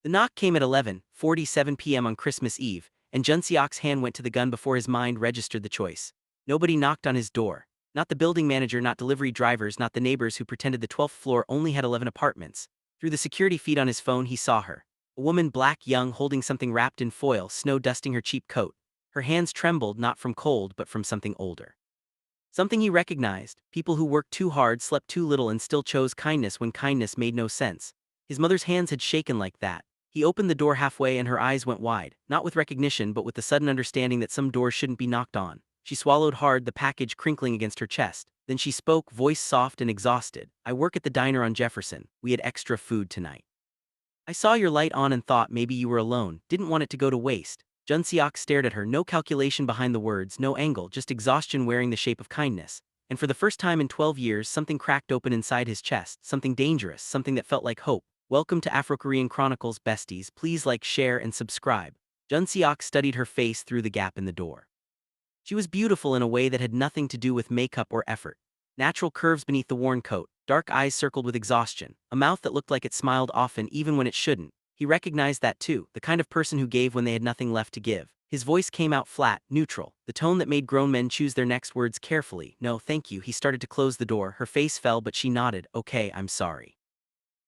The knock came at 11:47 p.m. on Christmas Eve, and Jun-seok's hand went to the gun before his mind registered the choice. Nobody knocked on his door. Not the building manager, not delivery drivers, not the neighbors who pretended the 12th floor only had 11 apartments. Through the security feed on his phone he saw her. A woman, black, young, holding something wrapped in foil, snow dusting her cheap coat. Her hands trembled not from cold but from something older. Something he recognized: people who worked too hard, slept too little, and still chose kindness when kindness made no sense. His mother's hands had shaken like that. He opened the door halfway and her eyes went wide, not with recognition but with the sudden understanding that some doors shouldn't be knocked on. She swallowed hard, the package crinkling against her chest. Then she spoke, voice soft and exhausted. "I work at the diner on Jefferson. We had extra food tonight. I saw your light on and thought maybe you were alone, didn't want it to go to waste." Jun-seok stared at her, no calculation behind the words, no angle, just exhaustion wearing the shape of kindness. And for the first time in 12 years, something cracked open inside his chest, something dangerous, something that felt like hope. Welcome to Afro-Korean Chronicles, besties. Please like, share, and subscribe. Jun-seok studied her face through the gap in the door. She was beautiful in a way that had nothing to do with makeup or effort. Natural curves beneath the worn coat, dark eyes circled with exhaustion, a mouth that looked like it smiled often even when it shouldn't. He recognized that too, the kind of person who gave when they had nothing left to give. His voice came out flat, neutral, the tone that made grown men choose their next words carefully. "No, thank you." He started to close the door, her face fell but she nodded. "Okay, I'm sorry.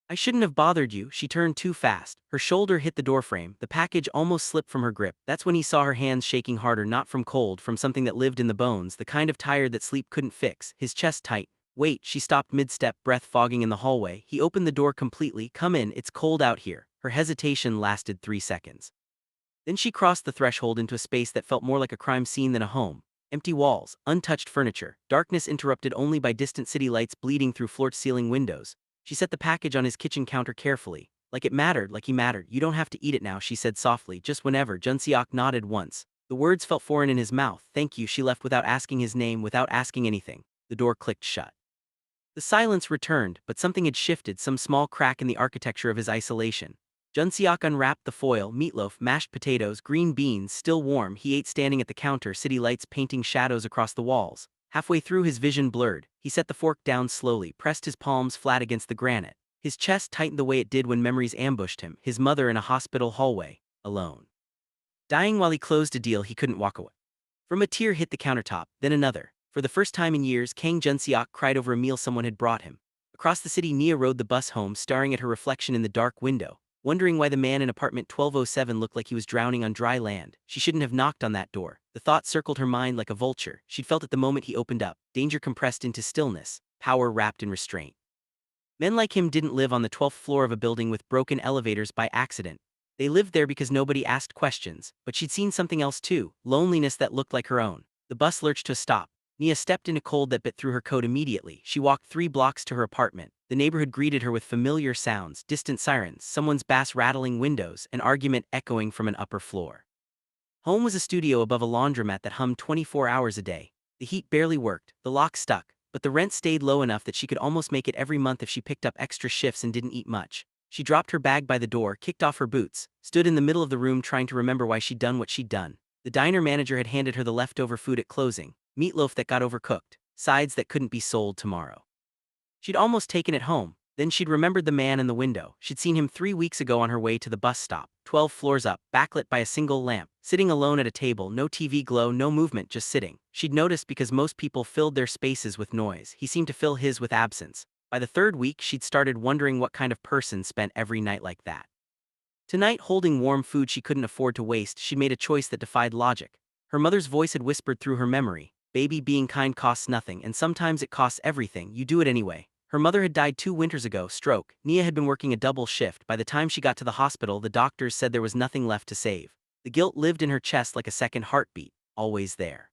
I shouldn't have bothered you." She turned too fast. Her shoulder hit the doorframe. The package almost slipped from her grip. That's when he saw her hands shaking harder, not from cold, from something that lived in the bones, the kind of tired that sleep couldn't fix. His chest tight. "Wait." She stopped mid-step, breath fogging in the hallway. He opened the door completely. "Come in, it's cold out here." Her hesitation lasted 3 seconds. Then she crossed the threshold into a space that felt more like a crime scene than a home. Empty walls, untouched furniture, darkness interrupted only by distant city lights bleeding through floor-to-ceiling windows. She set the package on his kitchen counter carefully. Like it mattered, like he mattered. "You don't have to eat it now," she said softly, "just whenever." Jun-seok nodded once. The words felt foreign in his mouth. "Thank you." She left without asking his name, without asking anything. The door clicked shut. The silence returned, but something had shifted, some small crack in the architecture of his isolation. Jun-seok unwrapped the foil: meatloaf, mashed potatoes, green beans, still warm. He ate standing at the counter, city lights painting shadows across the walls. Halfway through, his vision blurred. He set the fork down slowly, pressed his palms flat against the granite. His chest tightened the way it did when memories ambushed him, his mother in a hospital hallway, alone, dying while he closed a deal he couldn't walk away from. A tear hit the countertop, then another. For the first time in years, Kang Jun-seok cried over a meal someone had brought him. Across the city, Nia rode the bus home, staring at her reflection in the dark window, wondering why the man in apartment 1207 looked like he was drowning on dry land. She shouldn't have knocked on that door. The thought circled her mind like a vulture. She'd felt it the moment he opened up, danger compressed into stillness, power wrapped in restraint. Men like him didn't live on the 12th floor of a building with broken elevators by accident. They lived there because nobody asked questions. But she'd seen something else too, loneliness that looked like her own. The bus lurched to a stop. Nia stepped into cold that bit through her coat immediately. She walked 3 blocks to her apartment. The neighborhood greeted her with familiar sounds, distant sirens, someone's bass rattling windows, an argument echoing from an upper floor. Home was a studio above a laundromat that hummed 24 hours a day. The heat barely worked, the lock stuck, but the rent stayed low enough that she could almost make it every month if she picked up extra shifts and didn't eat much. She dropped her bag by the door, kicked off her boots, stood in the middle of the room trying to remember why she'd done what she'd done. The diner manager had handed her the leftover food at closing, meatloaf that got overcooked, sides that couldn't be sold tomorrow. She'd almost taken it home. Then she'd remembered the man in the window. She'd seen him 3 weeks ago on her way to the bus stop, 12 floors up, backlit by a single lamp, sitting alone at a table, no TV glow, no movement, just sitting. She'd noticed because most people filled their spaces with noise. He seemed to fill his with absence. By the 3rd week, she'd started wondering what kind of person spent every night like that. Tonight, holding warm food she couldn't afford to waste, she'd made a choice that defied logic. Her mother's voice had whispered through her memory, "Baby, being kind costs nothing, and sometimes it costs everything. You do it anyway." Her mother had died 2 winters ago, stroke. Nia had been working a double shift. By the time she got to the hospital, the doctors said there was nothing left to save. The guilt lived in her chest like a second heartbeat, always there,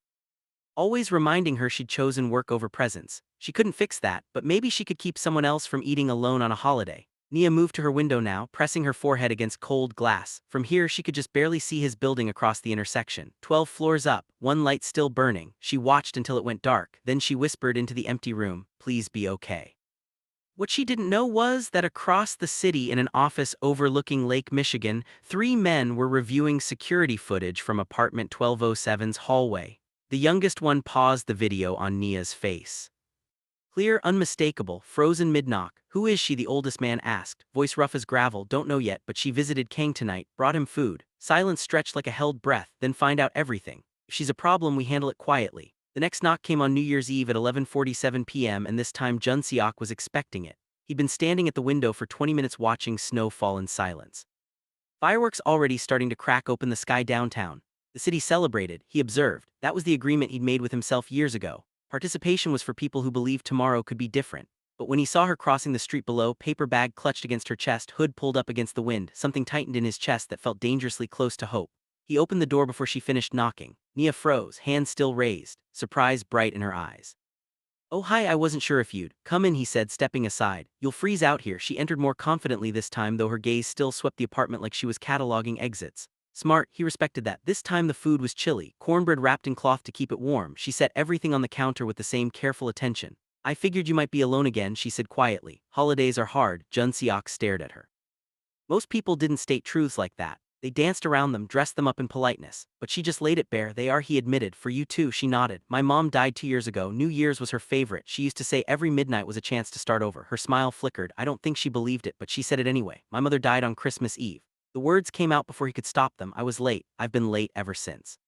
always reminding her she'd chosen work over presence. She couldn't fix that, but maybe she could keep someone else from eating alone on a holiday. Nia moved to her window now, pressing her forehead against cold glass. From here she could just barely see his building across the intersection. 12 floors up, one light still burning. She watched until it went dark, then she whispered into the empty room, "Please be okay." What she didn't know was that across the city, in an office overlooking Lake Michigan, 3 men were reviewing security footage from apartment 1207's hallway. The youngest one paused the video on Nia's face. Clear, unmistakable, frozen mid-knock. "Who is she?" the oldest man asked, voice rough as gravel. "Don't know yet, but she visited Kang tonight, brought him food." Silence stretched like a held breath, "Then find out everything. If she's a problem, we handle it quietly." The next knock came on New Year's Eve at 11:47 p.m., and this time Jun-seok was expecting it. He'd been standing at the window for 20 minutes watching snow fall in silence. Fireworks already starting to crack open the sky downtown. The city celebrated, he observed. That was the agreement he'd made with himself years ago. Participation was for people who believed tomorrow could be different. But when he saw her crossing the street below, paper bag clutched against her chest, hood pulled up against the wind, something tightened in his chest that felt dangerously close to hope. He opened the door before she finished knocking. Nia froze, hands still raised, surprise bright in her eyes. "Oh hi, I wasn't sure if you'd come in," he said, stepping aside. "You'll freeze out here." She entered more confidently this time, though her gaze still swept the apartment like she was cataloging exits. Smart, he respected that. This time the food was chilly, cornbread wrapped in cloth to keep it warm. She set everything on the counter with the same careful attention. "I figured you might be alone again," she said quietly. "Holidays are hard." Jun-seok stared at her. Most people didn't state truths like that. They danced around them, dressed them up in politeness. But she just laid it bare. "They are," he admitted. "For you too," she nodded. "My mom died 2 years ago. New Year's was her favorite. She used to say every midnight was a chance to start over." Her smile flickered. I don't think she believed it, but she said it anyway. "My mother died on Christmas Eve." The words came out before he could stop them. "I was late. I've been late ever since."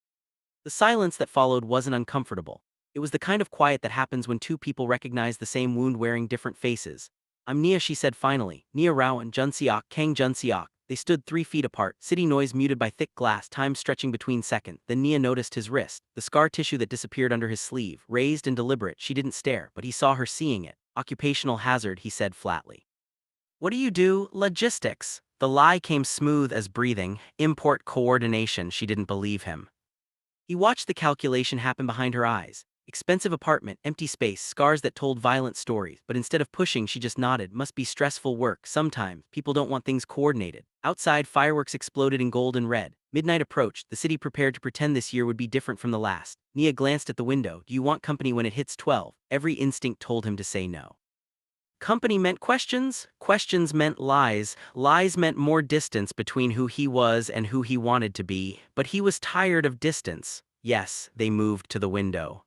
The silence that followed wasn't uncomfortable. It was the kind of quiet that happens when two people recognize the same wound wearing different faces. "I'm Nia," she said finally. "Nia Rao and Jun-seok, Kang Jun-seok." They stood 3 feet apart, city noise muted by thick glass, time stretching between seconds. Then Nia noticed his wrist, the scar tissue that disappeared under his sleeve, raised and deliberate. She didn't stare, but he saw her seeing it. "Occupational hazard," he said flatly. "What do you do?" "Logistics." The lie came smooth as breathing. "Import coordination." She didn't believe him. He watched the calculation happen behind her eyes. Expensive apartment, empty space, scars that told violent stories, but instead of pushing, she just nodded. "Must be stressful work. Sometimes, people don't want things coordinated." Outside, fireworks exploded in gold and red. Midnight approached, the city prepared to pretend this year would be different from the last. Nia glanced at the window. "Do you want company when it hits 12? Every instinct told him to say no. Company meant questions, questions meant lies, lies meant more distance between who he was and who he wanted to be, but he was tired of distance. Yes, they moved to the window.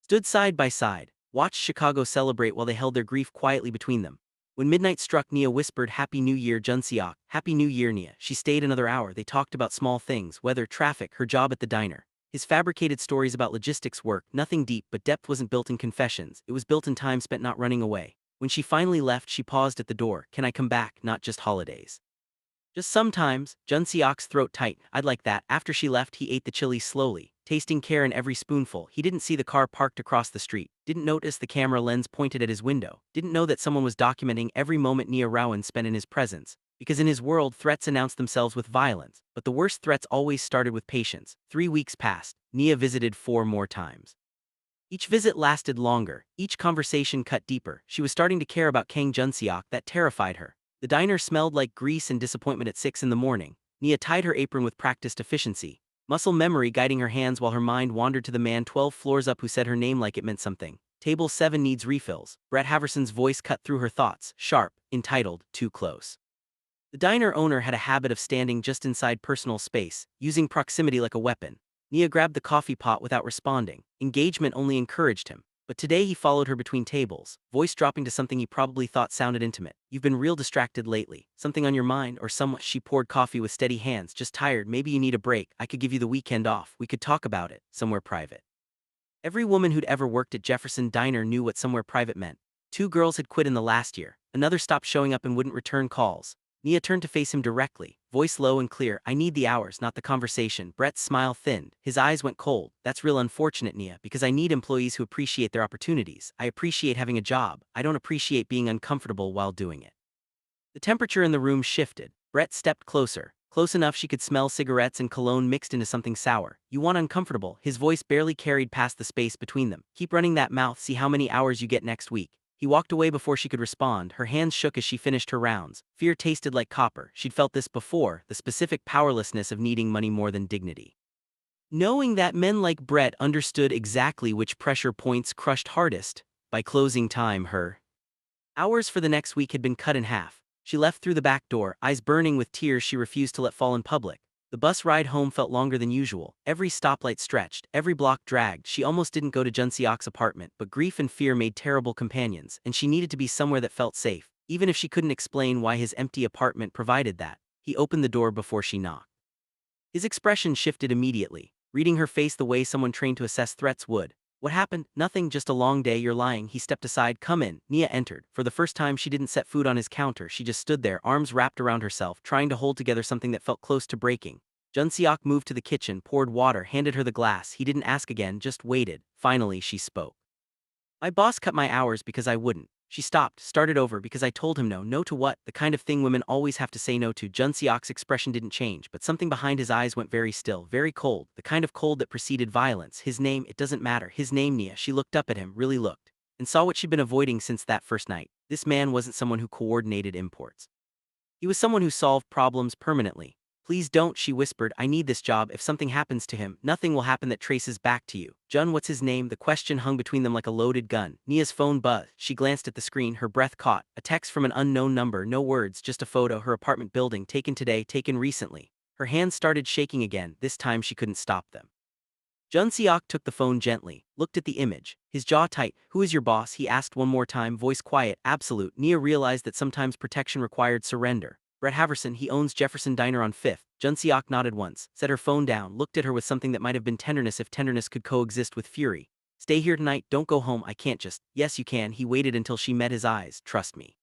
Stood side by side, watched Chicago celebrate while they held their grief quietly between them. When midnight struck, Nia whispered, "Happy New Year, Jun-seok." "Happy New Year, Nia." She stayed another hour. They talked about small things, weather, traffic, her job at the diner. His fabricated stories about logistics work, nothing deep, but depth wasn't built in confessions. It was built in time spent not running away. When she finally left, she paused at the door. "Can I come back? Not just holidays." "Just sometimes." Jun-seok's throat tightened. "I'd like that." After she left, he ate the chili slowly, tasting care in every spoonful. He didn't see the car parked across the street, didn't notice the camera lens pointed at his window, didn't know that someone was documenting every moment Nia Rowan spent in his presence. Because in his world, threats announced themselves with violence, but the worst threats always started with patience. 3 weeks passed. Nia visited 4 more times. Each visit lasted longer, each conversation cut deeper. She was starting to care about Kang Jun-seok. That terrified her. The diner smelled like grease and disappointment at 6 in the morning. Nia tied her apron with practiced efficiency, muscle memory guiding her hands while her mind wandered to the man 12 floors up who said her name like it meant something. "Table 7 needs refills." Brett Haverson's voice cut through her thoughts, sharp, entitled, "Too close." The diner owner had a habit of standing just inside personal space, using proximity like a weapon. Nia grabbed the coffee pot without responding. Engagement only encouraged him. But today he followed her between tables, voice dropping to something he probably thought sounded intimate. "You've been real distracted lately. Something on your mind or someone?" She poured coffee with steady hands. "Just tired. Maybe you need a break. I could give you the weekend off. We could talk about it, somewhere private." Every woman who'd ever worked at Jefferson Diner knew what somewhere private meant. 2 girls had quit in the last year. Another stopped showing up and wouldn't return calls. Nia turned to face him directly, voice low and clear. "I need the hours, not the conversation." Brett's smile thinned. His eyes went cold. "That's real unfortunate, Nia, because I need employees who appreciate their opportunities. I appreciate having a job. I don't appreciate being uncomfortable while doing it." The temperature in the room shifted. Brett stepped closer, close enough she could smell cigarettes and cologne mixed into something sour. "You want uncomfortable?" His voice barely carried past the space between them. "Keep running that mouth, see how many hours you get next week." He walked away before she could respond. Her hands shook as she finished her rounds. Fear tasted like copper. She'd felt this before, the specific powerlessness of needing money more than dignity. Knowing that men like Brett understood exactly which pressure points crushed hardest. By closing time, her hours for the next week had been cut in half. She left through the back door, eyes burning with tears she refused to let fall in public. The bus ride home felt longer than usual. Every stoplight stretched, every block dragged. She almost didn't go to Jun-seok's apartment, but grief and fear made terrible companions, and she needed to be somewhere that felt safe, even if she couldn't explain why his empty apartment provided that. He opened the door before she knocked. His expression shifted immediately, reading her face the way someone trained to assess threats would. What happened? Nothing, just a long day, you're lying. He stepped aside. Come in. Nia entered. For the first time she didn't set food on his counter, she just stood there, arms wrapped around herself, trying to hold together something that felt close to breaking. Jun-seok moved to the kitchen, poured water, handed her the glass. He didn't ask again, just waited. Finally she spoke. My boss cut my hours because I wouldn't. She stopped, started over because I told him no. No to what? The kind of thing women always have to say no to. Jun-seok's expression didn't change, but something behind his eyes went very still, very cold, the kind of cold that preceded violence. His name, it doesn't matter. His name, Nia. She looked up at him, really looked, and saw what she'd been avoiding since that first night. This man wasn't someone who coordinated imports. He was someone who solved problems permanently. Please don't, she whispered. I need this job. If something happens to him, nothing will happen that traces back to you. Jun, what's his name? The question hung between them like a loaded gun. Nia's phone buzzed. She glanced at the screen, her breath caught. A text from an unknown number, no words, just a photo, her apartment building, taken today, taken recently. Her hands started shaking again. This time she couldn't stop them. Jun-seok took the phone gently, looked at the image, his jaw tight. Who is your boss? He asked one more time, voice quiet. Absolute. Nia realized that sometimes protection required surrender. Brett Haverson, he owns Jefferson Diner on 5th. Jun-seok nodded once, set her phone down, looked at her with something that might have been tenderness if tenderness could coexist with fury. Stay here tonight, don't go home. I can't just. Yes you can. He waited until she met his eyes. Trust me.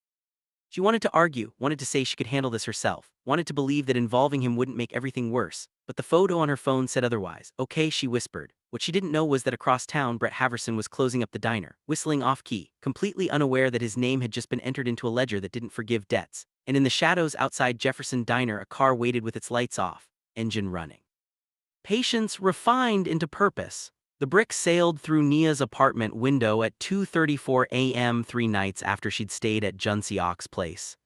She wanted to argue, wanted to say she could handle this herself, wanted to believe that involving him wouldn't make everything worse, but the photo on her phone said otherwise. Okay, she whispered. What she didn't know was that across town Brett Haverson was closing up the diner, whistling off-key, completely unaware that his name had just been entered into a ledger that didn't forgive debts, and in the shadows outside Jefferson Diner a car waited with its lights off, engine running. Patience refined into purpose. The brick sailed through Nia's apartment window at 2:34 a.m. 3 nights after she'd stayed at Jun-seok's place.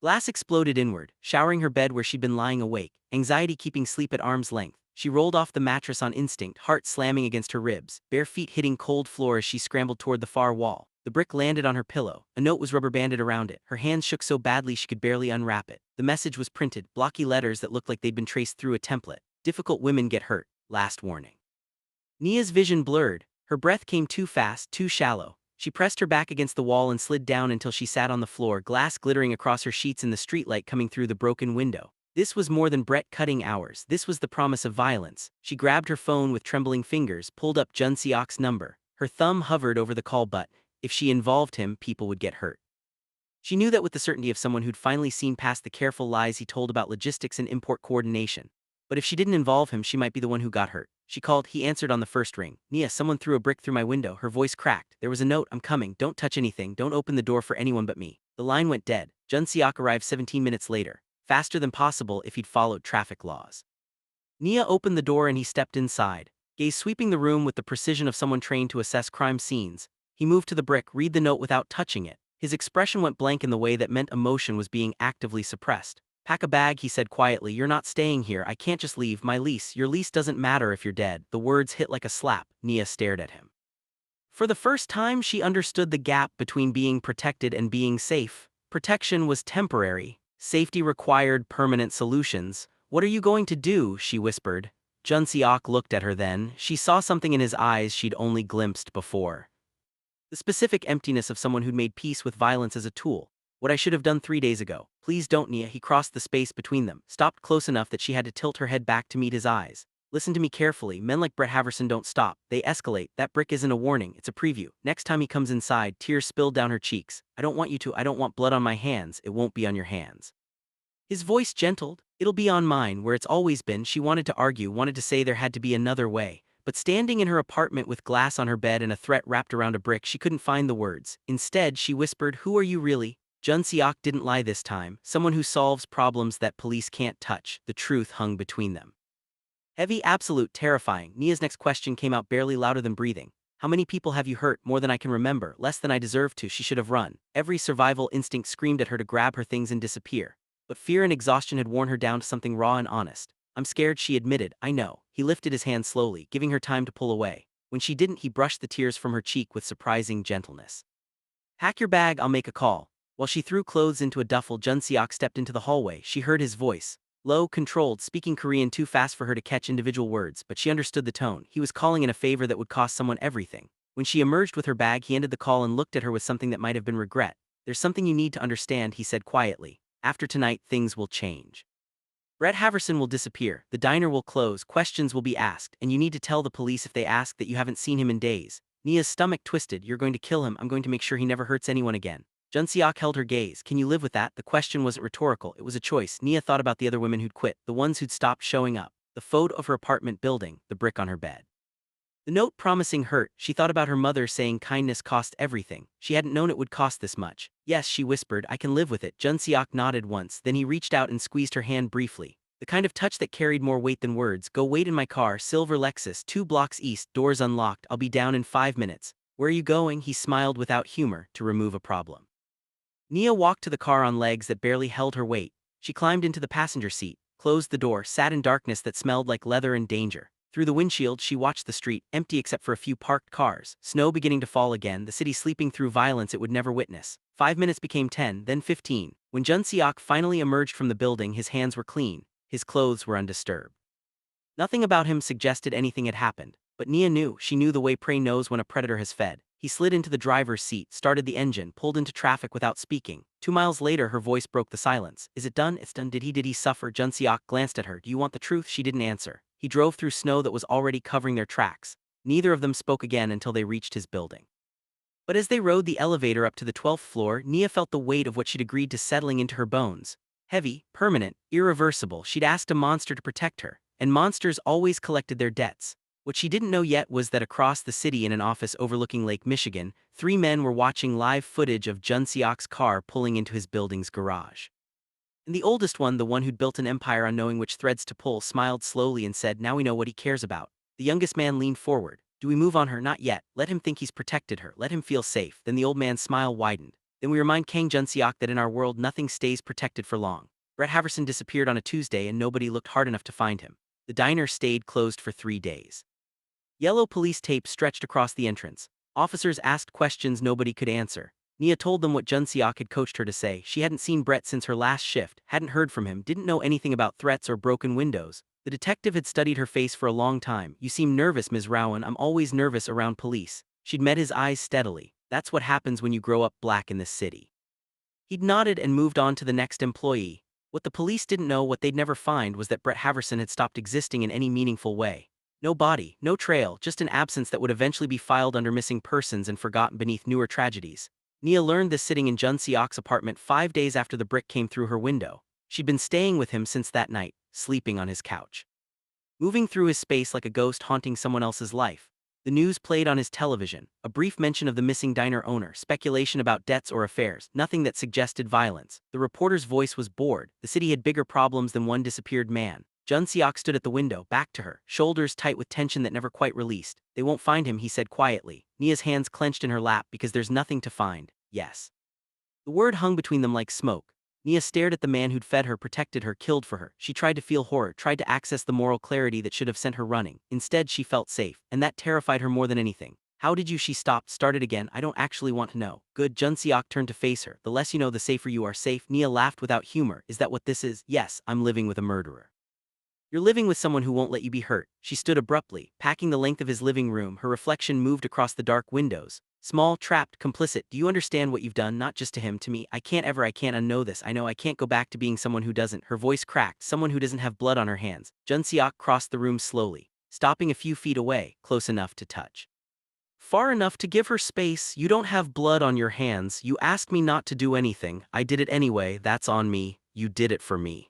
Glass exploded inward, showering her bed where she'd been lying awake, anxiety keeping sleep at arm's length. She rolled off the mattress on instinct, heart slamming against her ribs, bare feet hitting cold floor as she scrambled toward the far wall. The brick landed on her pillow. A note was rubber-banded around it. Her hands shook so badly she could barely unwrap it. The message was printed, blocky letters that looked like they'd been traced through a template. Difficult women get hurt. Last warning. Nia's vision blurred. Her breath came too fast, too shallow. She pressed her back against the wall and slid down until she sat on the floor, glass glittering across her sheets and the streetlight coming through the broken window. This was more than Brett cutting hours. This was the promise of violence. She grabbed her phone with trembling fingers, pulled up Jun-seok's number. Her thumb hovered over the call button. If she involved him, people would get hurt. She knew that with the certainty of someone who'd finally seen past the careful lies he told about logistics and import coordination. But if she didn't involve him, she might be the one who got hurt. She called. He answered on the first ring. Nia, someone threw a brick through my window. Her voice cracked. There was a note. I'm coming. Don't touch anything. Don't open the door for anyone but me. The line went dead. Jun-seok arrived 17 minutes later, faster than possible if he'd followed traffic laws. Nia opened the door and he stepped inside, gaze sweeping the room with the precision of someone trained to assess crime scenes. He moved to the brick, read the note without touching it. His expression went blank in the way that meant emotion was being actively suppressed. Pack a bag, he said quietly. You're not staying here. I can't just leave. My lease. Your lease doesn't matter if you're dead. The words hit like a slap. Nia stared at him. For the first time she understood the gap between being protected and being safe. Protection was temporary. Safety required permanent solutions. What are you going to do? She whispered. Jun-seok looked at her then. She saw something in his eyes she'd only glimpsed before. The specific emptiness of someone who'd made peace with violence as a tool. What I should have done 3 days ago. Please don't, Nia. He crossed the space between them, stopped close enough that she had to tilt her head back to meet his eyes. Listen to me carefully. Men like Brett Haverson don't stop. They escalate. That brick isn't a warning. It's a preview. Next time he comes inside, tears spilled down her cheeks. I don't want you to. I don't want blood on my hands. It won't be on your hands. His voice gentled. It'll be on mine, where it's always been. She wanted to argue, wanted to say there had to be another way. But standing in her apartment with glass on her bed and a threat wrapped around a brick, she couldn't find the words. Instead, she whispered, Who are you really? Jun-seok didn't lie this time. Someone who solves problems that police can't touch. The truth hung between them. Heavy, absolute, terrifying. Nia's next question came out barely louder than breathing. How many people have you hurt? More than I can remember. Less than I deserve to. She should have run. Every survival instinct screamed at her to grab her things and disappear. But fear and exhaustion had worn her down to something raw and honest. I'm scared, she admitted. I know. He lifted his hand slowly, giving her time to pull away. When she didn't, he brushed the tears from her cheek with surprising gentleness. Pack your bag, I'll make a call. While she threw clothes into a duffel, Jun-seok stepped into the hallway. She heard his voice. Low, controlled, speaking Korean too fast for her to catch individual words, but she understood the tone. He was calling in a favor that would cost someone everything. When she emerged with her bag, he ended the call and looked at her with something that might have been regret. "There's something you need to understand," he said quietly. "After tonight, things will change. Brett Haverson will disappear, the diner will close, questions will be asked, and you need to tell the police if they ask that you haven't seen him in days." Nia's stomach twisted. "You're going to kill him. I'm going to make sure he never hurts anyone again." Jun-seok held her gaze. "Can you live with that?" The question wasn't rhetorical, it was a choice. Nia thought about the other women who'd quit, the ones who'd stopped showing up, the photo of her apartment building, the brick on her bed. The note promising hurt. She thought about her mother saying kindness cost everything. She hadn't known it would cost this much. "Yes," she whispered, "I can live with it." Jun-seok nodded once, then he reached out and squeezed her hand briefly. The kind of touch that carried more weight than words. "Go wait in my car, silver Lexus, 2 blocks east, doors unlocked, I'll be down in 5 minutes. "Where are you going?" He smiled without humor, to remove a problem. Nia walked to the car on legs that barely held her weight. She climbed into the passenger seat, closed the door, sat in darkness that smelled like leather and danger. Through the windshield, she watched the street, empty except for a few parked cars, snow beginning to fall again, the city sleeping through violence it would never witness. 5 minutes became 10, then 15. When Jun-seok finally emerged from the building, his hands were clean, his clothes were undisturbed. Nothing about him suggested anything had happened, but Nia knew. She knew the way prey knows when a predator has fed. He slid into the driver's seat, started the engine, pulled into traffic without speaking. 2 miles later, her voice broke the silence. "Is it done?" "It's done." Did he suffer?" Jun-seok glanced at her. "Do you want the truth?" She didn't answer. He drove through snow that was already covering their tracks. Neither of them spoke again until they reached his building. But as they rode the elevator up to the 12th floor, Nia felt the weight of what she'd agreed to settling into her bones. Heavy, permanent, irreversible. She'd asked a monster to protect her, and monsters always collected their debts. What she didn't know yet was that across the city in an office overlooking Lake Michigan, 3 men were watching live footage of Jun-seok's car pulling into his building's garage. And the oldest one, the one who'd built an empire on knowing which threads to pull, smiled slowly and said, "Now we know what he cares about." The youngest man leaned forward. "Do we move on her?" "Not yet. Let him think he's protected her. Let him feel safe." Then the old man's smile widened. "Then we remind Kang Jun-seok that in our world nothing stays protected for long." Brett Haverson disappeared on a Tuesday and nobody looked hard enough to find him. The diner stayed closed for 3 days. Yellow police tape stretched across the entrance. Officers asked questions nobody could answer. Nia told them what Jun-seok had coached her to say. She hadn't seen Brett since her last shift, hadn't heard from him, didn't know anything about threats or broken windows. The detective had studied her face for a long time. "You seem nervous, Ms. Rowan." "I'm always nervous around police." She'd met his eyes steadily. "That's what happens when you grow up black in this city." He'd nodded and moved on to the next employee. What the police didn't know, what they'd never find, was that Brett Haverson had stopped existing in any meaningful way. No body, no trail, just an absence that would eventually be filed under missing persons and forgotten beneath newer tragedies. Nia learned this sitting in Jun-seok's apartment 5 days after the brick came through her window. She'd been staying with him since that night, sleeping on his couch, moving through his space like a ghost haunting someone else's life. The news played on his television, a brief mention of the missing diner owner, speculation about debts or affairs, nothing that suggested violence. The reporter's voice was bored. The city had bigger problems than one disappeared man. Jun-seok stood at the window, back to her, shoulders tight with tension that never quite released. "They won't find him," he said quietly. Nia's hands clenched in her lap. "Because there's nothing to find." "Yes." The word hung between them like smoke. Nia stared at the man who'd fed her, protected her, killed for her. She tried to feel horror, tried to access the moral clarity that should have sent her running. Instead, she felt safe, and that terrified her more than anything. "How did you?" She stopped, started again. "I don't actually want to know." "Good." Jun-seok turned to face her. "The less you know, the safer you are." "Safe?" Nia laughed without humor. "Is that what this is?" "Yes, I'm living with a murderer." "You're living with someone who won't let you be hurt." She stood abruptly, packing the length of his living room. Her reflection moved across the dark windows. "Small, trapped, complicit. Do you understand what you've done? Not just to him, to me. I can't unknow this. I know I can't go back to being someone who doesn't." Her voice cracked. "Someone who doesn't have blood on her hands." Jun-seok crossed the room slowly, stopping a few feet away, close enough to touch, far enough to give her space. "You don't have blood on your hands. You asked me not to do anything. I did it anyway. That's on me. You did it for me.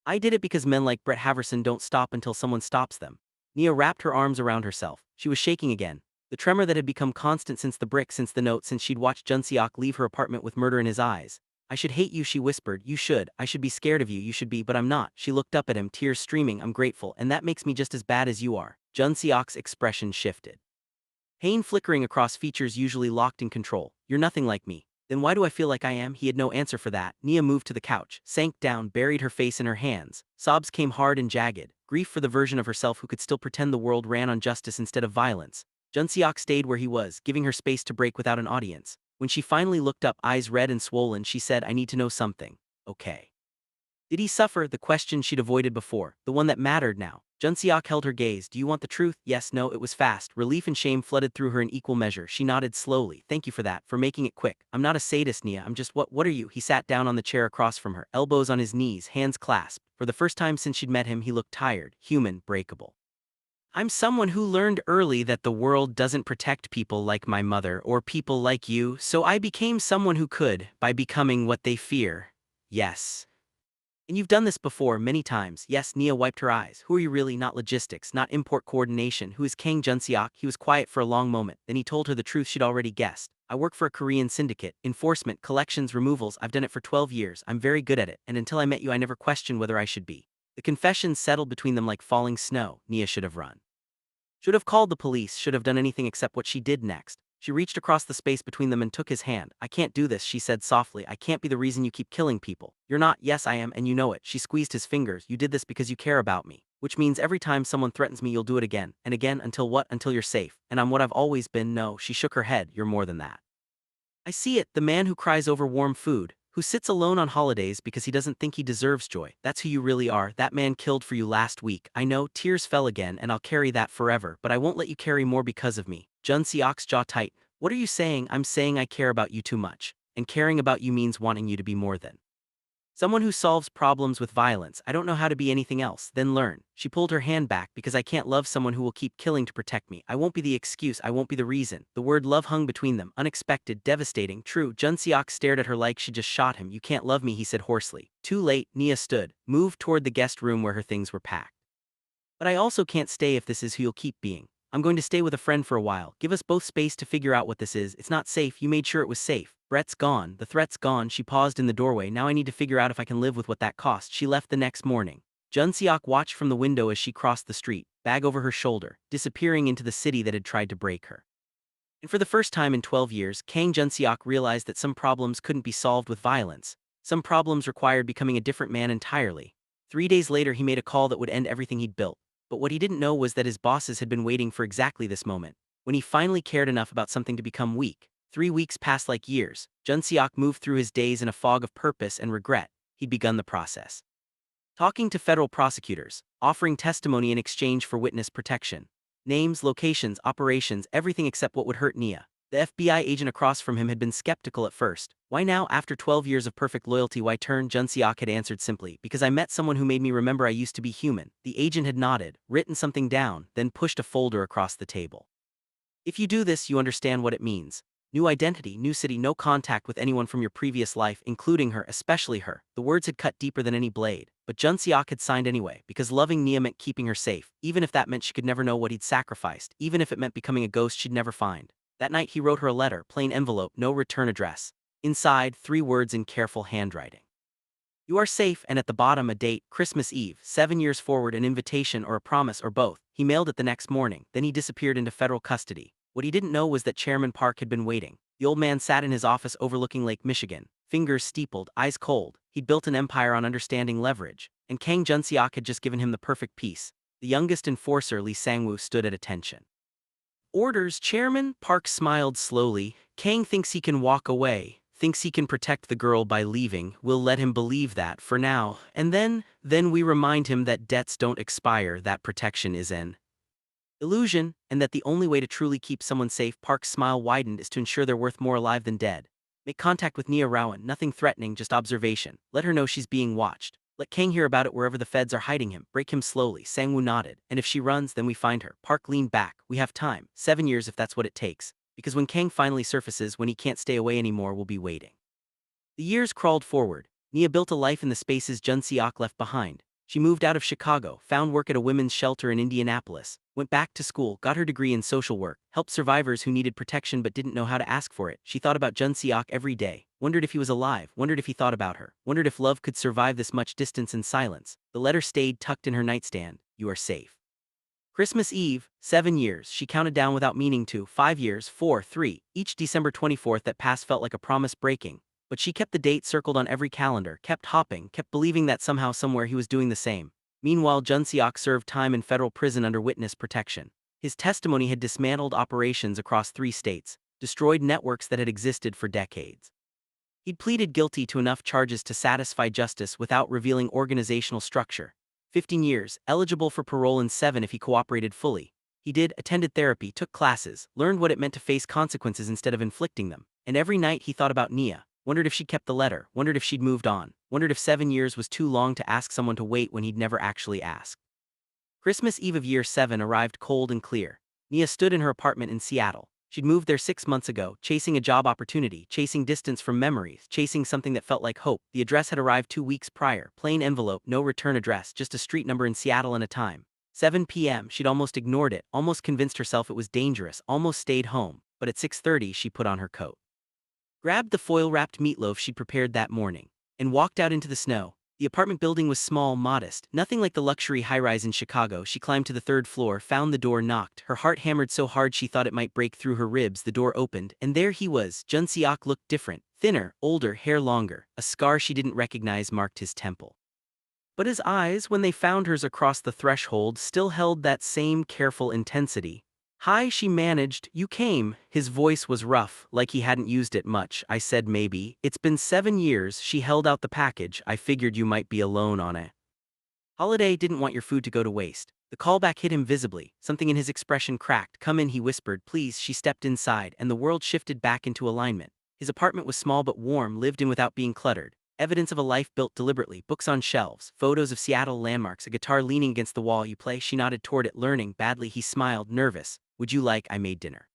I did it because men like Brett Haverson don't stop until someone stops them." Nia wrapped her arms around herself. She was shaking again. The tremor that had become constant since the brick, since the note, since she'd watched Jun-seok leave her apartment with murder in his eyes. "I should hate you," she whispered. "You should. I should be scared of you. You should be, but I'm not." She looked up at him, tears streaming. "I'm grateful, and that makes me just as bad as you are." Jun-seok's expression shifted, pain flickering across features usually locked in control. "You're nothing like me." "Then why do I feel like I am?" He had no answer for that. Nia moved to the couch, sank down, buried her face in her hands. Sobs came hard and jagged, grief for the version of herself who could still pretend the world ran on justice instead of violence. Jun-seok stayed where he was, giving her space to break without an audience. When she finally looked up, eyes red and swollen, she said, "I need to know something." "Okay." Did he suffer? The question she'd avoided before, the one that mattered now. Jun-seok held her gaze. Do you want the truth? Yes, no, it was fast. Relief and shame flooded through her in equal measure. She nodded slowly. Thank you for that, for making it quick. I'm not a sadist, Nia. I'm just what are you? He sat down on the chair across from her, elbows on his knees, hands clasped. For the first time since she'd met him, he looked tired, human, breakable. I'm someone who learned early that the world doesn't protect people like my mother or people like you, so I became someone who could, by becoming what they fear. Yes. And you've done this before, many times. Yes, Nia wiped her eyes. Who are you really? Not logistics, not import coordination. Who is Kang Jun-seok? He was quiet for a long moment. Then he told her the truth she'd already guessed. I work for a Korean syndicate. Enforcement, collections, removals. I've done it for 12 years. I'm very good at it. And until I met you, I never questioned whether I should be. The confession settled between them like falling snow. Nia should have run. Should have called the police, should have done anything except what she did next. She reached across the space between them and took his hand. I can't do this, she said softly. I can't be the reason you keep killing people. You're not. Yes, I am, and you know it. She squeezed his fingers. You did this because you care about me. Which means every time someone threatens me, you'll do it again. And again, until what? Until you're safe. And I'm what I've always been. No, she shook her head. You're more than that. I see it, the man who cries over warm food, who sits alone on holidays because he doesn't think he deserves joy. That's who you really are. That man killed for you last week. I know, tears fell again, and I'll carry that forever, but I won't let you carry more because of me. Jun-seok's jaw tight. What are you saying? I'm saying I care about you too much. And caring about you means wanting you to be more than someone who solves problems with violence. I don't know how to be anything else. Then learn. She pulled her hand back because I can't love someone who will keep killing to protect me. I won't be the excuse. I won't be the reason. The word love hung between them. Unexpected, devastating, true. Jun-seok stared at her like she just shot him. You can't love me, he said hoarsely. Too late. Nia stood, moved toward the guest room where her things were packed. But I also can't stay if this is who you'll keep being. I'm going to stay with a friend for a while. Give us both space to figure out what this is. It's not safe. You made sure it was safe. Brett's gone. The threat's gone. She paused in the doorway. Now I need to figure out if I can live with what that cost. She left the next morning. Jun-seok watched from the window as she crossed the street, bag over her shoulder, disappearing into the city that had tried to break her. And for the first time in 12 years, Kang Jun-seok realized that some problems couldn't be solved with violence. Some problems required becoming a different man entirely. 3 days later, he made a call that would end everything he'd built. But what he didn't know was that his bosses had been waiting for exactly this moment, when he finally cared enough about something to become weak. 3 weeks passed like years. Jun-seok moved through his days in a fog of purpose and regret. He'd begun the process. Talking to federal prosecutors, offering testimony in exchange for witness protection. Names, locations, operations, everything except what would hurt Nia. The FBI agent across from him had been skeptical at first. Why now, after 12 years of perfect loyalty, why turn? Jun-seok had answered simply, because I met someone who made me remember I used to be human. The agent had nodded, written something down, then pushed a folder across the table. If you do this, you understand what it means. New identity, new city, no contact with anyone from your previous life, including her, especially her. The words had cut deeper than any blade. But Jun-seok had signed anyway, because loving Nia meant keeping her safe, even if that meant she could never know what he'd sacrificed, even if it meant becoming a ghost she'd never find. That night he wrote her a letter, plain envelope, no return address. Inside, 3 words in careful handwriting. You are safe, and at the bottom a date, Christmas Eve, 7 years forward, an invitation or a promise or both. He mailed it the next morning, then he disappeared into federal custody. What he didn't know was that Chairman Park had been waiting. The old man sat in his office overlooking Lake Michigan, fingers steepled, eyes cold. He'd built an empire on understanding leverage, and Kang Jun-seok had just given him the perfect piece. The youngest enforcer, Lee Sang-woo, stood at attention. Orders, Chairman? Park smiled slowly. Kang thinks he can walk away, thinks he can protect the girl by leaving. We'll let him believe that for now. And then we remind him that debts don't expire, that protection is an illusion, and that the only way to truly keep someone safe, Park's smile widened, is to ensure they're worth more alive than dead. Make contact with Nia Rowan, nothing threatening, just observation. Let her know she's being watched. Let Kang hear about it wherever the feds are hiding him. Break him slowly. Sang-woo nodded. And if she runs, then we find her. Park leaned back. We have time. 7 years if that's what it takes. Because when Kang finally surfaces, when he can't stay away anymore, we'll be waiting. The years crawled forward. Nia built a life in the spaces Jun-seok left behind. She moved out of Chicago, found work at a women's shelter in Indianapolis, went back to school, got her degree in social work, helped survivors who needed protection but didn't know how to ask for it. She thought about Jun-seok every day, wondered if he was alive, wondered if he thought about her, wondered if love could survive this much distance and silence. The letter stayed tucked in her nightstand. You are safe. Christmas Eve, 7 years, she counted down without meaning to. 5 years, 4, 3, each December 24th that passed felt like a promise breaking. But she kept the date circled on every calendar, kept hopping, kept believing that somehow somewhere he was doing the same. Meanwhile, Jun-seok served time in federal prison under witness protection. His testimony had dismantled operations across 3 states, destroyed networks that had existed for decades. He'd pleaded guilty to enough charges to satisfy justice without revealing organizational structure. 15 years, eligible for parole in 7 if he cooperated fully. He attended therapy, took classes, learned what it meant to face consequences instead of inflicting them. And every night he thought about Nia, wondered if she'd kept the letter, wondered if she'd moved on, wondered if 7 years was too long to ask someone to wait when he'd never actually asked. Christmas Eve of year 7 arrived cold and clear. Nia stood in her apartment in Seattle. She'd moved there 6 months ago, chasing a job opportunity, chasing distance from memories, chasing something that felt like hope. The address had arrived 2 weeks prior, plain envelope, no return address, just a street number in Seattle and a time. 7 p.m. She'd almost ignored it, almost convinced herself it was dangerous, almost stayed home, but at 6:30 she put on her coat. Grabbed the foil-wrapped meatloaf she'd prepared that morning, and walked out into the snow. The apartment building was small, modest, nothing like the luxury high-rise in Chicago. She climbed to the 3rd floor, found the door, knocked. Her heart hammered so hard she thought it might break through her ribs. The door opened, and there he was. Jun-seok looked different, thinner, older, hair longer. A scar she didn't recognize marked his temple. But his eyes, when they found hers across the threshold, still held that same careful intensity. "Hi," she managed. "You came." His voice was rough, like he hadn't used it much. "I said maybe. It's been 7 years." She held out the package. "I figured you might be alone on it. Holiday didn't want your food to go to waste." The callback hit him visibly. Something in his expression cracked. "Come in," he whispered. "Please." She stepped inside, and the world shifted back into alignment. His apartment was small but warm, lived in without being cluttered. Evidence of a life built deliberately, books on shelves, photos of Seattle landmarks, a guitar leaning against the wall. "You play?" She nodded toward it. "Learning." "Badly." He smiled, nervous. "Would you like? I made dinner.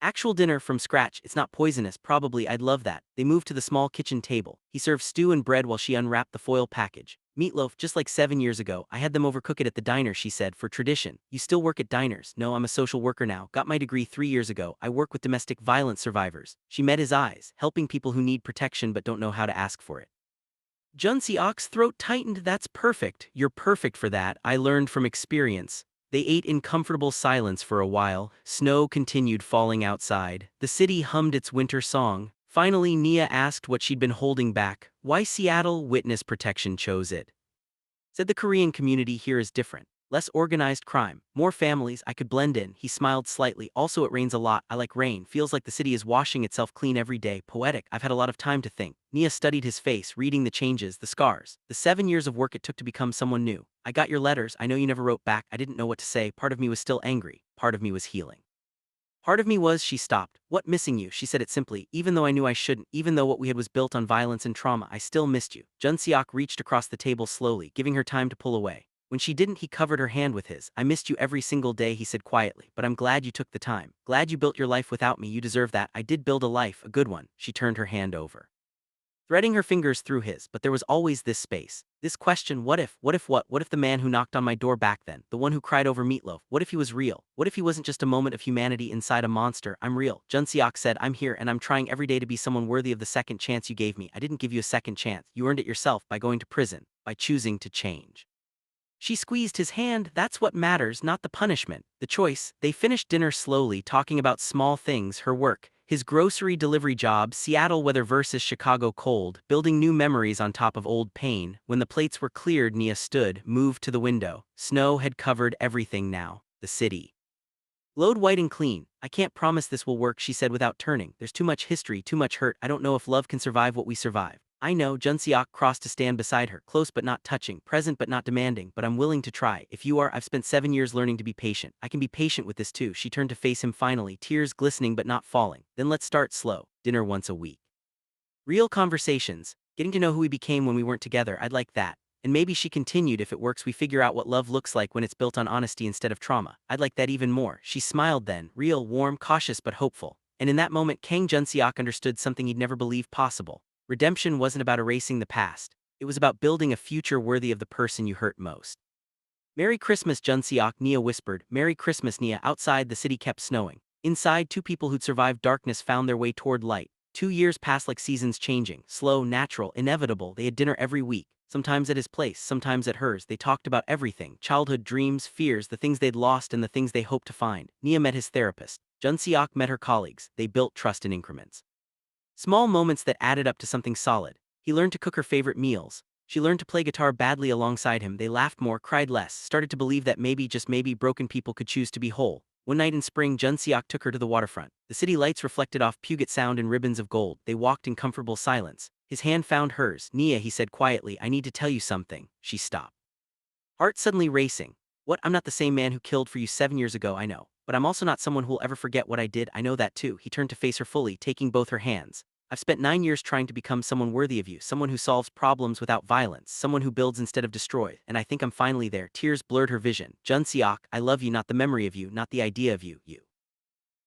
Actual dinner from scratch. It's not poisonous." "Probably. I'd love that." They moved to the small kitchen table. He served stew and bread while she unwrapped the foil package. "Meatloaf, just like 7 years ago. I had them overcook it at the diner," she said, "for tradition." "You still work at diners?" "No, I'm a social worker now. Got my degree 3 years ago. I work with domestic violence survivors." She met his eyes, helping people who need protection but don't know how to ask for it. Jun-seok's throat tightened. "That's perfect. You're perfect for that. I learned from experience." They ate in comfortable silence for a while. Snow continued falling outside. The city hummed its winter song. Finally, Nia asked what she'd been holding back. "Why Seattle?" "Witness protection chose it. Said the Korean community here is different. Less organized crime, more families. I could blend in." He smiled slightly. "Also it rains a lot. I like rain. Feels like the city is washing itself clean every day." "Poetic." "I've had a lot of time to think." Nia studied his face, reading the changes, the scars, the 7 years of work it took to become someone new. "I got your letters. I know you never wrote back." "I didn't know what to say. Part of me was still angry. Part of me was healing. Part of me was." She stopped. "What missing you?" She said it simply. "Even though I knew I shouldn't, even though what we had was built on violence and trauma, I still missed you." Jun-seok reached across the table slowly, giving her time to pull away. When she didn't, he covered her hand with his. "I missed you every single day," he said quietly, "but I'm glad you took the time. Glad you built your life without me. You deserve that." "I did build a life, a good one." She turned her hand over, threading her fingers through his, but there was always this space. This question: what if? What if the man who knocked on my door back then, the one who cried over meatloaf, what if he was real? What if he wasn't just a moment of humanity inside a monster? "I'm real," Jun-seok said. "I'm here, and I'm trying every day to be someone worthy of the second chance you gave me." "I didn't give you a second chance. You earned it yourself by going to prison, by choosing to change." She squeezed his hand. "That's what matters, not the punishment, the choice." They finished dinner slowly, talking about small things, her work, his grocery delivery job, Seattle weather versus Chicago cold, building new memories on top of old pain. When the plates were cleared, Nia stood, moved to the window. Snow had covered everything now. The city glowed white and clean. "I can't promise this will work," she said without turning. "There's too much history, too much hurt. I don't know if love can survive what we survived." "I know." Jun-seok crossed to stand beside her, close but not touching, present but not demanding. "But I'm willing to try. If you are." "I've spent 7 years learning to be patient. I can be patient with this too." She turned to face him finally, tears glistening but not falling. "Then let's start slow. Dinner once a week. Real conversations. Getting to know who we became when we weren't together. I'd like that." And maybe, she continued, "if it works, we figure out what love looks like when it's built on honesty instead of trauma." "I'd like that even more." She smiled then, real, warm, cautious but hopeful. And in that moment, Kang Jun-seok understood something he'd never believed possible. Redemption wasn't about erasing the past. It was about building a future worthy of the person you hurt most. "Merry Christmas, Jun-seok," Nia whispered. "Merry Christmas, Nia." Outside, the city kept snowing. Inside, 2 people who'd survived darkness found their way toward light. 2 years passed like seasons changing, slow, natural, inevitable. They had dinner every week, sometimes at his place, sometimes at hers. They talked about everything: childhood dreams, fears, the things they'd lost and the things they hoped to find. Nia met his therapist. Jun-seok met her colleagues. They built trust in increments. Small moments that added up to something solid. He learned to cook her favorite meals. She learned to play guitar badly alongside him. They laughed more, cried less, started to believe that maybe, just maybe, broken people could choose to be whole. One night in spring, Jun-seok took her to the waterfront. The city lights reflected off Puget Sound in ribbons of gold. They walked in comfortable silence. His hand found hers. "Nia," he said quietly, "I need to tell you something." She stopped. Heart suddenly racing. "What? I'm not the same man who killed for you 7 years ago, I know. But I'm also not someone who'll ever forget what I did, I know that too." He turned to face her fully, taking both her hands. "I've spent 9 years trying to become someone worthy of you, someone who solves problems without violence, someone who builds instead of destroys, and I think I'm finally there." Tears blurred her vision. "Jun-seok, I love you, not the memory of you, not the idea of you, you."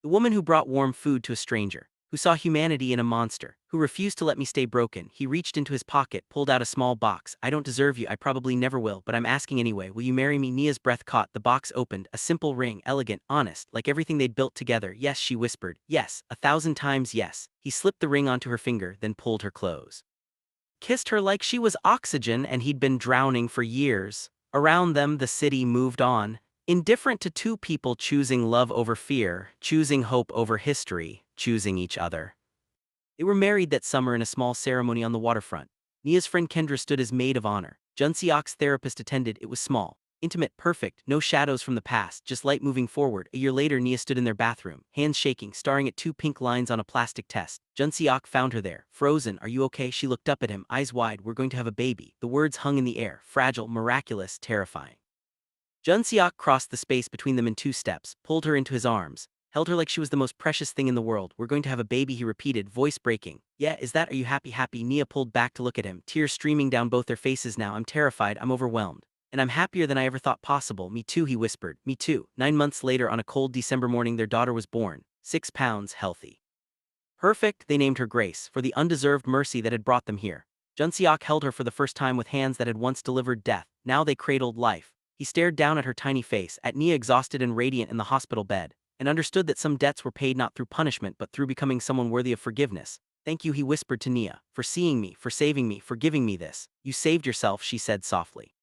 The woman who brought warm food to a stranger, who saw humanity in a monster, who refused to let me stay broken. He reached into his pocket, pulled out a small box. "I don't deserve you, I probably never will, but I'm asking anyway. Will you marry me?" Nia's breath caught. The box opened, a simple ring, elegant, honest, like everything they'd built together. "Yes," she whispered. "Yes, 1,000 times yes." He slipped the ring onto her finger, then pulled her close. Kissed her like she was oxygen and he'd been drowning for years. Around them, the city moved on, indifferent to two people choosing love over fear, choosing hope over history, choosing each other. They were married that summer in a small ceremony on the waterfront. Nia's friend Kendra stood as maid of honor. Jun-seok's therapist attended. It was small, intimate, perfect, no shadows from the past, just light moving forward. A year later, Nia stood in their bathroom, hands shaking, staring at two pink lines on a plastic test. Jun-seok found her there, frozen. "Are you okay?" She looked up at him, eyes wide. "We're going to have a baby." The words hung in the air, fragile, miraculous, terrifying. Jun-seok crossed the space between them in 2 steps, pulled her into his arms, held her like she was the most precious thing in the world. "We're going to have a baby," he repeated, voice breaking. "Yeah, is that? Are you happy?" Happy. Nia pulled back to look at him, tears streaming down both their faces now. "I'm terrified, I'm overwhelmed. And I'm happier than I ever thought possible." "Me too," he whispered. "Me too." 9 months later, on a cold December morning, their daughter was born, 6 pounds, healthy. Perfect, they named her Grace, for the undeserved mercy that had brought them here. Jun-seok held her for the first time with hands that had once delivered death. Now they cradled life. He stared down at her tiny face, at Nia exhausted and radiant in the hospital bed, and understood that some debts were paid not through punishment but through becoming someone worthy of forgiveness. "Thank you," he whispered to Nia, "for seeing me, for saving me, for giving me this." "You saved yourself," she said softly.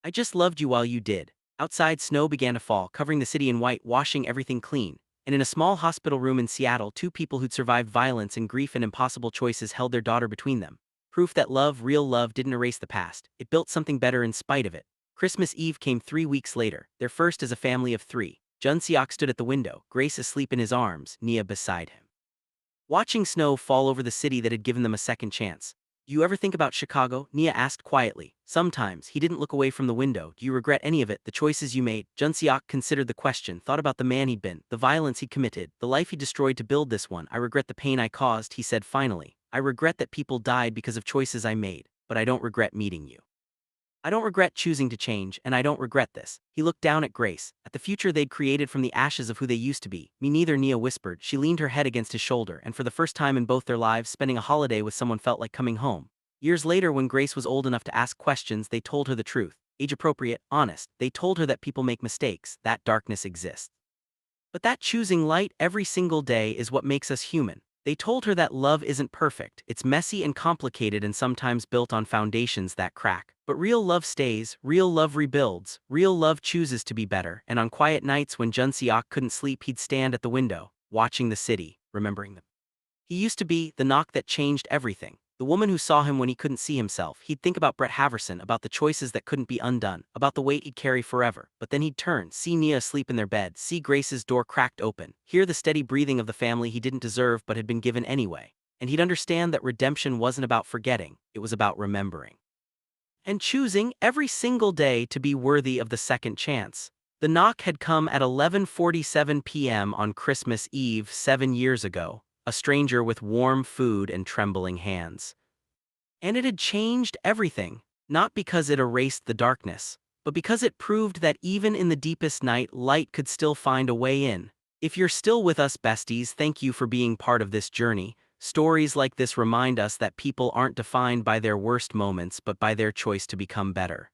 "I just loved you while you did." Outside, snow began to fall, covering the city in white, washing everything clean. And in a small hospital room in Seattle, two people who'd survived violence and grief and impossible choices held their daughter between them. Proof that love, real love, didn't erase the past. It built something better in spite of it. Christmas Eve came 3 weeks later, their first as a family of 3. Jun-seok stood at the window, Grace asleep in his arms, Nia beside him, watching snow fall over the city that had given them a second chance. "Do you ever think about Chicago?" Nia asked quietly. "Sometimes." He didn't look away from the window. "Do you regret any of it, the choices you made?" Jun-seok considered the question, thought about the man he'd been, the violence he'd committed, the life he destroyed to build this one. "I regret the pain I caused," he said finally. "I regret that people died because of choices I made, but I don't regret meeting you. I don't regret choosing to change, and I don't regret this." He looked down at Grace, at the future they'd created from the ashes of who they used to be. "Me neither," Nia whispered. She leaned her head against his shoulder, and for the first time in both their lives, spending a holiday with someone felt like coming home. Years later, when Grace was old enough to ask questions, they told her the truth. Age-appropriate, honest. They told her that people make mistakes, that darkness exists, but that choosing light every single day is what makes us human. They told her that love isn't perfect, it's messy and complicated and sometimes built on foundations that crack. But real love stays, real love rebuilds, real love chooses to be better. And on quiet nights when Jun-seok couldn't sleep, he'd stand at the window, watching the city, remembering them. He used to be the knock that changed everything. The woman who saw him when he couldn't see himself. He'd think about Brett Haverson, about the choices that couldn't be undone, about the weight he'd carry forever. But then he'd turn, see Nia asleep in their bed, see Grace's door cracked open, hear the steady breathing of the family he didn't deserve but had been given anyway. And he'd understand that redemption wasn't about forgetting, it was about remembering. And choosing every single day to be worthy of the second chance. The knock had come at 11:47 p.m. on Christmas Eve 7 years ago. A stranger with warm food and trembling hands. And it had changed everything, not because it erased the darkness, but because it proved that even in the deepest night, light could still find a way in. If you're still with us, besties, thank you for being part of this journey. Stories like this remind us that people aren't defined by their worst moments but by their choice to become better.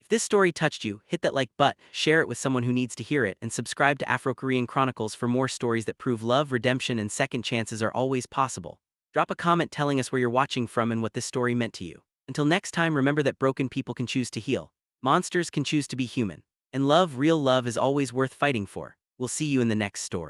If this story touched you, hit that like button, share it with someone who needs to hear it, and subscribe to Afro-Korean Chronicles for more stories that prove love, redemption, and second chances are always possible. Drop a comment telling us where you're watching from and what this story meant to you. Until next time, remember that broken people can choose to heal, monsters can choose to be human, and love, real love, is always worth fighting for. We'll see you in the next story.